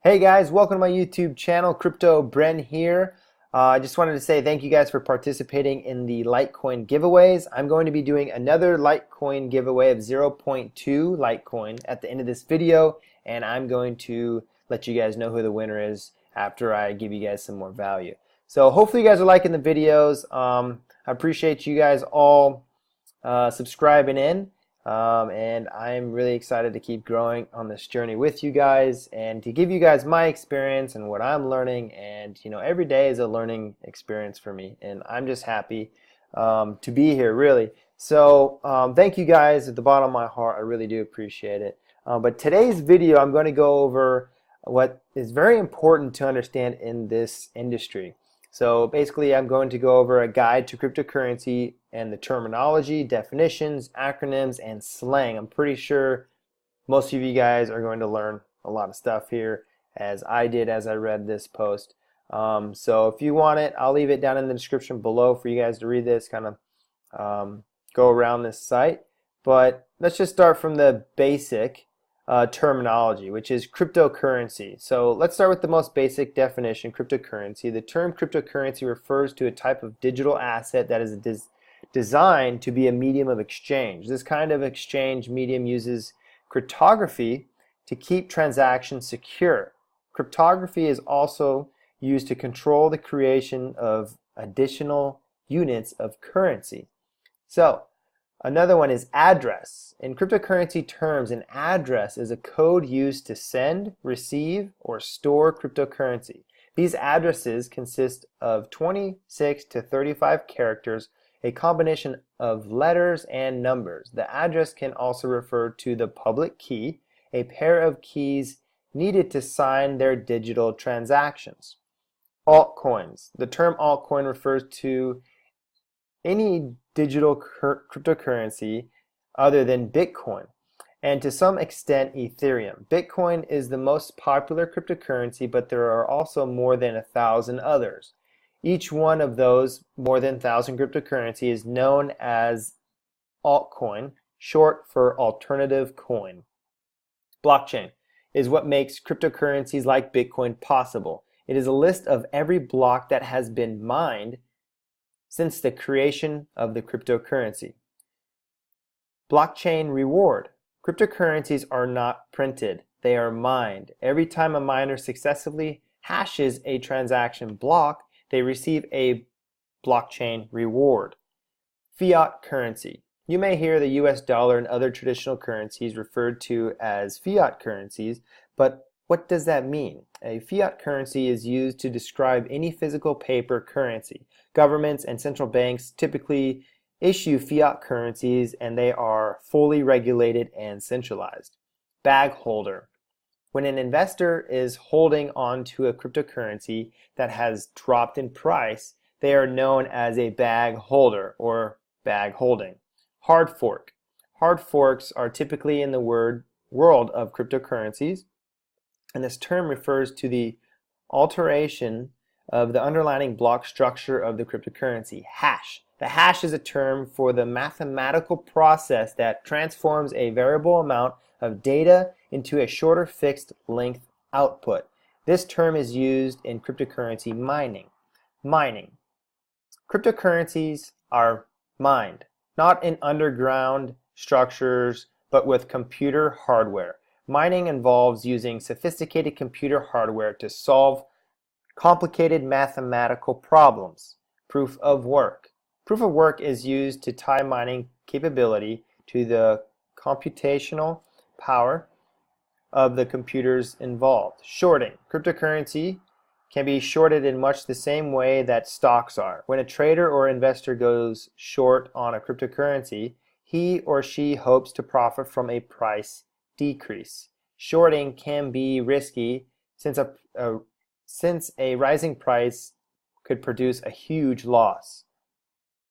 Hey guys, welcome to my YouTube channel. Crypto Bren here. I just wanted to say thank you guys for participating in the Litecoin giveaways. I'm going to be doing another Litecoin giveaway of 0.2 Litecoin at the end of this video, and I'm going to let you guys know who the winner is after I give you guys some more value. So hopefully you guys are liking the videos. I appreciate you guys all subscribing in. And I'm really excited to keep growing on this journey with you guys and to give you guys my experience and what I'm learning. And you know, every day is a learning experience for me, and I'm just happy to be here, really. So thank you guys at the bottom of my heart. I really do appreciate it. But today's video, I'm going to go over what is very important to understand in this industry. So basically, I'm going to go over a guide to cryptocurrency and the terminology, definitions, acronyms, and slang. I'm pretty sure most of you guys are going to learn a lot of stuff here, as I did as I read this post. So if you want it, I'll leave it down in the description below for you guys to read this, kind of go around this site. But let's just start from the basic terminology, which is cryptocurrency. So let's start with the most basic definition, cryptocurrency. The term cryptocurrency refers to a type of digital asset that is designed to be a medium of exchange. This kind of exchange medium uses cryptography to keep transactions secure. Cryptography is also used to control the creation of additional units of currency. So another one is address. In cryptocurrency terms, an address is a code used to send, receive, or store cryptocurrency. These addresses consist of 26 to 35 characters, a combination of letters and numbers. The address can also refer to the public key, a pair of keys needed to sign their digital transactions. Altcoins. The term altcoin refers to any digital cryptocurrency other than Bitcoin, and to some extent Ethereum. Bitcoin is the most popular cryptocurrency, but there are also more than 1,000 others. Each one of those more than 1,000 cryptocurrency is known as altcoin, short for alternative coin. Blockchain is what makes cryptocurrencies like Bitcoin possible. It is a list of every block that has been mined since the creation of the cryptocurrency. Blockchain reward. Cryptocurrencies are not printed, they are mined. Every time a miner successfully hashes a transaction block, they receive a blockchain reward. Fiat currency. You may hear the US dollar and other traditional currencies referred to as fiat currencies, but what does that mean? A fiat currency is used to describe any physical paper currency. Governments and central banks typically issue fiat currencies, and they are fully regulated and centralized. Bag holder. When an investor is holding on to a cryptocurrency that has dropped in price, they are known as a bag holder or bag holding. Hard fork. Hard forks are typically in the world of cryptocurrencies, and this term refers to the alteration of the underlying block structure of the cryptocurrency. Hash. The hash is a term for the mathematical process that transforms a variable amount of data into a shorter fixed length output. This term is used in cryptocurrency mining. Mining. Cryptocurrencies are mined, not in underground structures, but with computer hardware. Mining involves using sophisticated computer hardware to solve complicated mathematical problems. Proof of work. Proof of work is used to tie mining capability to the computational power of the computers involved. Shorting. Cryptocurrency can be shorted in much the same way that stocks are. When a trader or investor goes short on a cryptocurrency, he or she hopes to profit from a price decrease. Shorting can be risky since a rising price could produce a huge loss.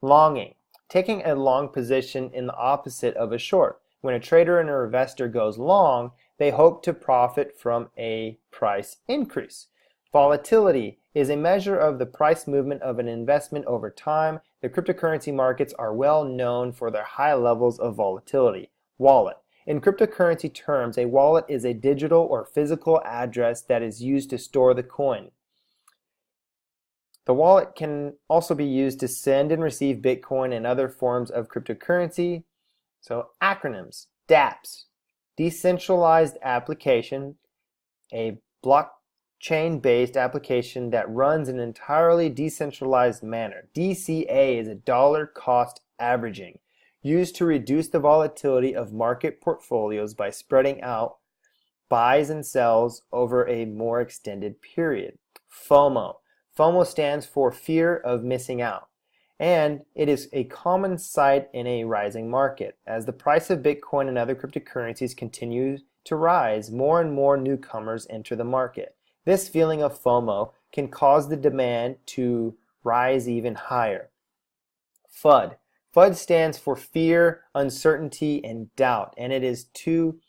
Longing. Taking a long position in the opposite of a short. When a trader and an investor goes long, they hope to profit from a price increase. Volatility is a measure of the price movement of an investment over time. The cryptocurrency markets are well known for their high levels of volatility. Wallet. In cryptocurrency terms, a wallet is a digital or physical address that is used to store the coin. The wallet can also be used to send and receive Bitcoin and other forms of cryptocurrency. So acronyms: dApps, decentralized application, a blockchain-based application that runs in an entirely decentralized manner. DCA is a dollar cost averaging, used to reduce the volatility of market portfolios by spreading out buys and sells over a more extended period. FOMO. FOMO stands for fear of missing out, and it is a common sight in a rising market. As the price of Bitcoin and other cryptocurrencies continues to rise, more and more newcomers enter the market. This feeling of FOMO can cause the demand to rise even higher. FUD. FUD stands for fear, uncertainty, and doubt, and it too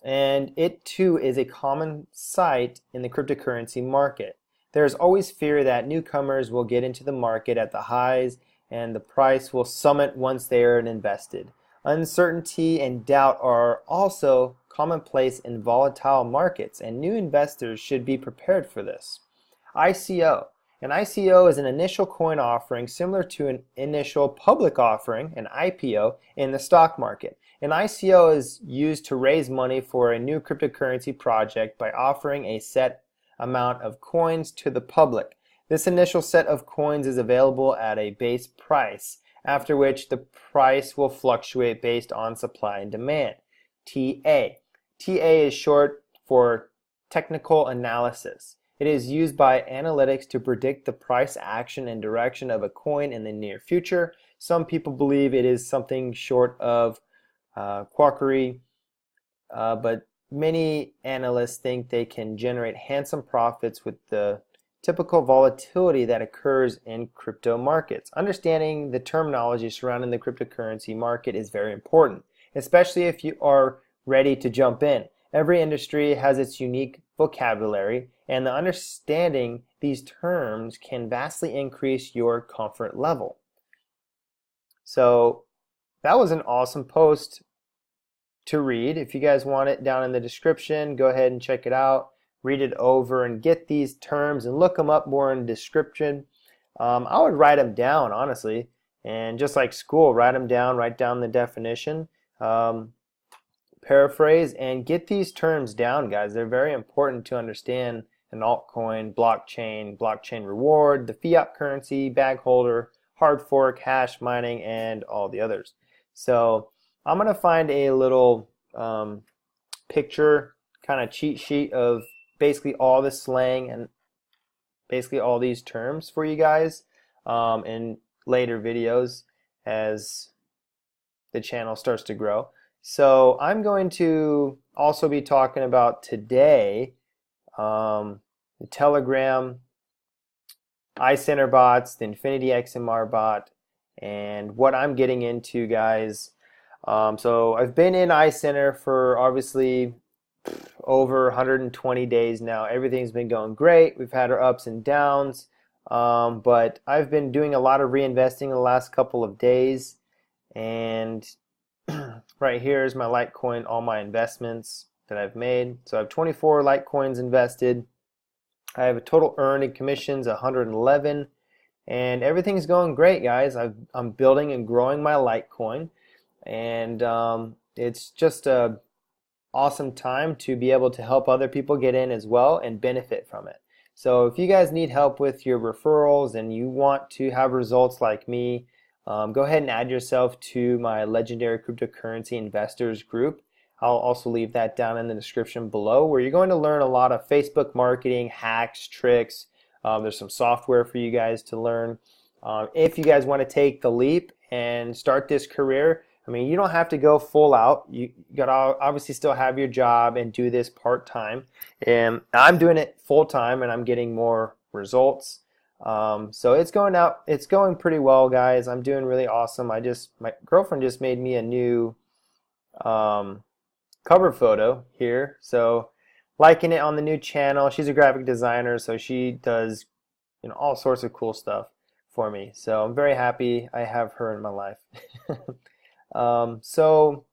is a common sight in the cryptocurrency market. There is always fear that newcomers will get into the market at the highs and the price will summit once they are invested. Uncertainty and doubt are also commonplace in volatile markets, and new investors should be prepared for this. ICO. An ICO is an initial coin offering similar to an initial public offering, an IPO, in the stock market. An ICO is used to raise money for a new cryptocurrency project by offering a set amount of coins to the public. This initial set of coins is available at a base price, after which the price will fluctuate based on supply and demand. TA. TA is short for technical analysis. It is used by analytics to predict the price action and direction of a coin in the near future. Some people believe it is something short of quackery, but many analysts think they can generate handsome profits with the typical volatility that occurs in crypto markets. Understanding the terminology surrounding the cryptocurrency market is very important, especially if you are ready to jump in. Every industry has its unique vocabulary, and the understanding these terms can vastly increase your comfort level. So that was an awesome post to read. If you guys want it, down in the description, go ahead and check it out, read it over, and get these terms and look them up more in the description. I would write them down, honestly, and just like school, write them down, write down the definition, paraphrase, and get these terms down, guys. They're very important to understand: an altcoin, blockchain reward, the fiat currency, bag holder, hard fork, hash mining, and all the others. So I'm going to find a little picture kind of cheat sheet of basically all the slang and basically all these terms for you guys in later videos as the channel starts to grow. So I'm going to also be talking about today the Telegram, iCenter bots, the Infinity XMR bot, and what I'm getting into, guys. So I've been in iCenter for obviously over 120 days now. Everything's been going great. We've had our ups and downs, but I've been doing a lot of reinvesting in the last couple of days, and right here is my Litecoin, all my investments that I've made. So I have 24 Litecoins invested. I have a total earned in commissions 111, and everything's going great, guys. I'm building and growing my Litecoin, and it's just a awesome time to be able to help other people get in as well and benefit from it. So if you guys need help with your referrals and you want to have results like me, go ahead and add yourself to my Legendary Cryptocurrency Investors group. I'll also leave that down in the description below, where you're going to learn a lot of Facebook marketing hacks, tricks. There's some software for you guys to learn. If you guys want to take the leap and start this career, I mean, you don't have to go full out. You got to obviously still have your job and do this part-time. And I'm doing it full-time, and I'm getting more results. So it's going pretty well, guys. I'm doing really awesome. My girlfriend just made me a new cover photo here, so liking it on the new channel. She's a graphic designer, so she does all sorts of cool stuff for me. So I'm very happy I have her in my life. So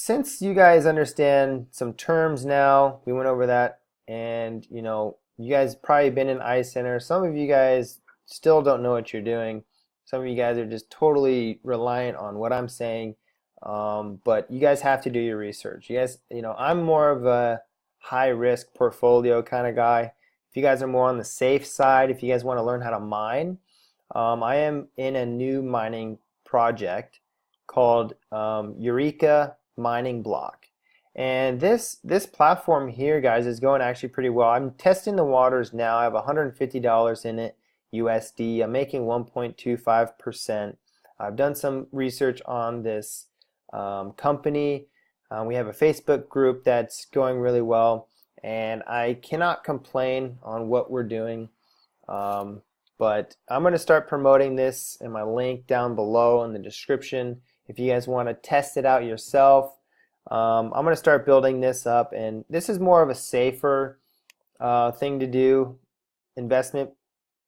since you guys understand some terms now, we went over that, and you know, you guys probably been in iCenter. Some of you guys still don't know what you're doing. Some of you guys are just totally reliant on what I'm saying. But you guys have to do your research. You guys, you know, I'm more of a high risk portfolio kind of guy. If you guys are more on the safe side, if you guys want to learn how to mine, I am in a new mining project called Eureka Mining Block. And this platform here, guys, is going actually pretty well. I'm testing the waters now. I have $150 in it, USD. I'm making 1.25%. I've done some research on this company. We have a Facebook group that's going really well, and I cannot complain on what we're doing. But I'm going to start promoting this in my link down below in the description. If you guys want to test it out yourself, I'm going to start building this up, and this is more of a safer thing to do, investment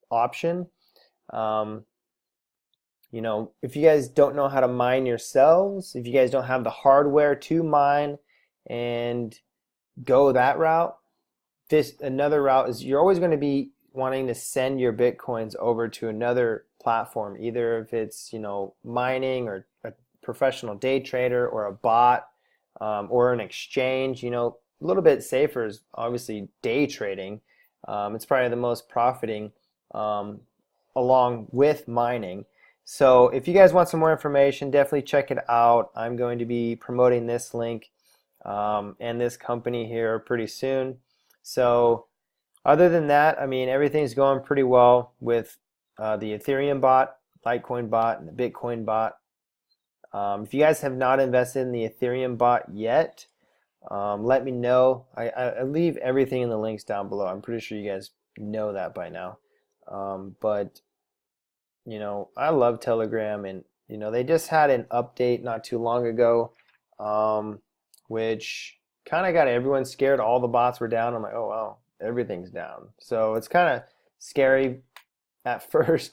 option. You know, if you guys don't know how to mine yourselves, if you guys don't have the hardware to mine and go that route, another route is you're always going to be wanting to send your Bitcoins over to another platform, either if it's, you know, mining or a professional day trader or a bot or an exchange. You know, a little bit safer is obviously day trading. It's probably the most profiting along with mining. So if you guys want some more information, definitely check it out. I'm going to be promoting this link and this company here pretty soon. So other than that, I mean, everything's going pretty well with the Ethereum bot, LITECOIN bot, and the Bitcoin bot. If you guys have not invested in the Ethereum bot yet, let me know. I leave everything in the links down below. I'm pretty sure you guys know that by now. But you know, I love Telegram, and you know, they just had an update not too long ago, which kind of got everyone scared. All the bots were down. I'm like, oh wow, everything's down. So it's kind of scary at first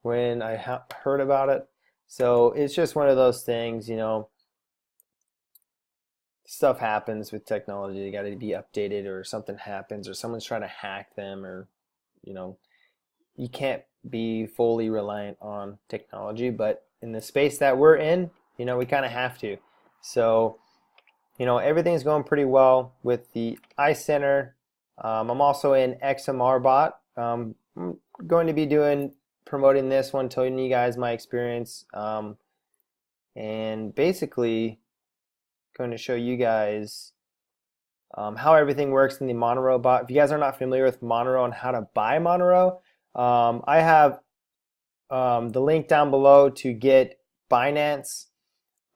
when I heard about it. So it's just one of those things, you know, stuff happens with technology. You got to be updated, or something happens, or someone's trying to hack them, or you know, you can't be fully reliant on technology, but in the space that we're in, you know, we kind of have to. So, you know, everything's going pretty well with the iCenter. I'm also in XMR Bot. I'm going to be promoting this one, telling you guys my experience, and basically going to show you guys how everything works in the Monero bot. If you guys are not familiar with Monero and how to buy Monero, I have the link down below to get Binance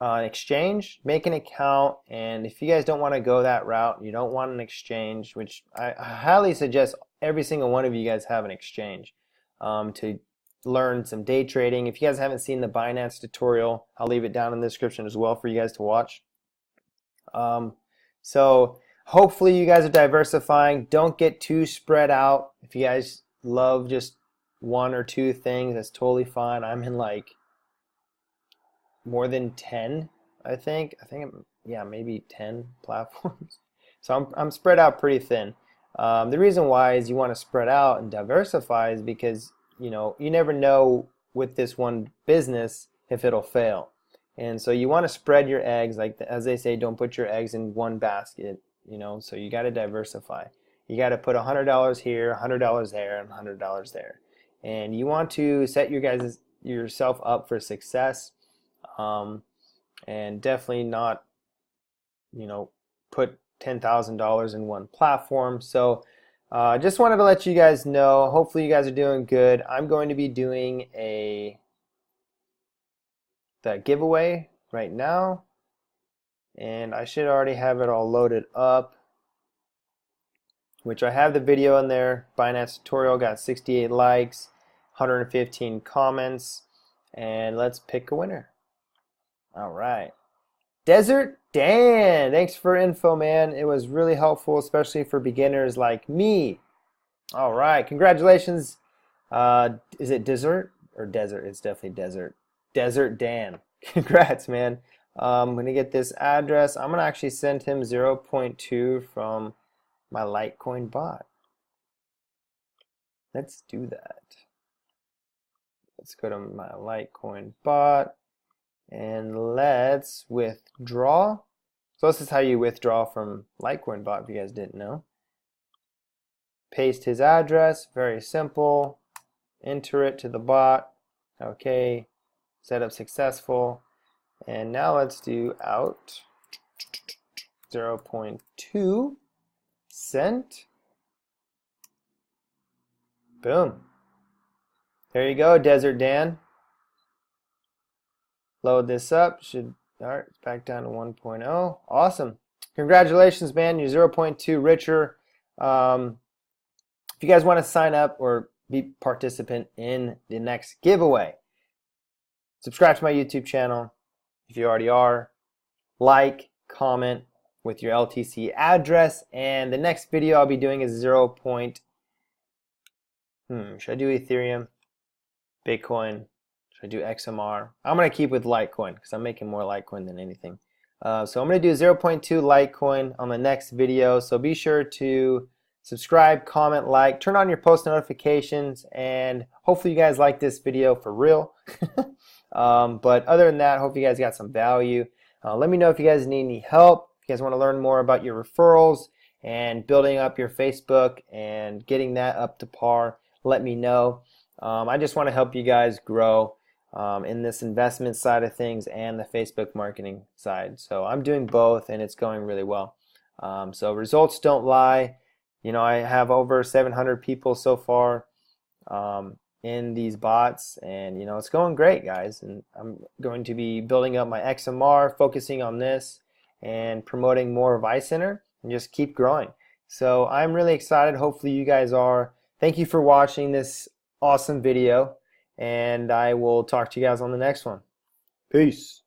exchange. Make an account, and if you guys don't want to go that route, you don't want an exchange, which I highly suggest every single one of you guys have an exchange to learn some day trading. If you guys haven't seen the Binance tutorial, I'll leave it down in the description as well for you guys to watch. So hopefully you guys are diversifying. Don't get too spread out. If you guys love just one or two things, that's totally fine. I'm in like more than 10, I think yeah, maybe 10 platforms. So I'm spread out pretty thin. The reason why is you want to spread out and diversify is because, you know, you never know with this one business if it'll fail. And so you want to spread your eggs, like as they say, don't put your eggs in one basket, you know, so you got to diversify. You got to put $100 here, $100 there, and $100 there. And you want to set yourself up for success, and definitely not, you know, put $10,000 in one platform. So just wanted to let you guys know. Hopefully you guys are doing good. I'm going to be doing that giveaway right now, and I should already have it all loaded up, which I have the video in there. Binance tutorial got 68 likes, 115 comments, and let's pick a winner. All right, Desert Dan, thanks for info, man. It was really helpful, especially for beginners like me. All right, congratulations. Is it Desert or Desert? It's definitely Desert. Desert Dan, congrats, man. I'm going to get this address. I'm going to actually send him 0.2 from my LITECOIN bot. Let's do that. Let's go to my LITECOIN bot and let's withdraw. So this is how you withdraw from LITECOIN bot if you guys didn't know. Paste his address, very simple. Enter it to the bot. Okay, setup successful. And now let's do out 0.2 sent. Boom. There you go, Desert Dan. Load this up. Should, all right, it's back down to 1.0. Awesome. Congratulations, man. You're 0.2 richer. If you guys want to sign up or be participant in the next giveaway, subscribe to my YouTube channel if you already are. Like, comment with your LTC address, and the next video I'll be doing is should I do Ethereum, Bitcoin? Should I do XMR? I'm going to keep with Litecoin because I'm making more Litecoin than anything. So I'm going to do 0.2 Litecoin on the next video. So be sure to subscribe, comment, like, turn on your post notifications, and hopefully you guys like this video for real. But other than that, hope you guys got some value. Let me know if you guys need any help. If you guys want to learn more about your referrals and building up your Facebook and getting that up to par, let me know. I just want to help you guys grow in this investment side of things and the Facebook marketing side. So I'm doing both and it's going really well. So results don't lie. You know, I have over 700 people so far in these bots, and you know, it's going great, guys. And I'm going to be building up my XMR, focusing on this and promoting more of iCenter and just keep growing. So I'm really excited. Hopefully you guys are. Thank you for watching this awesome video, and I will talk to you guys on the next one. Peace.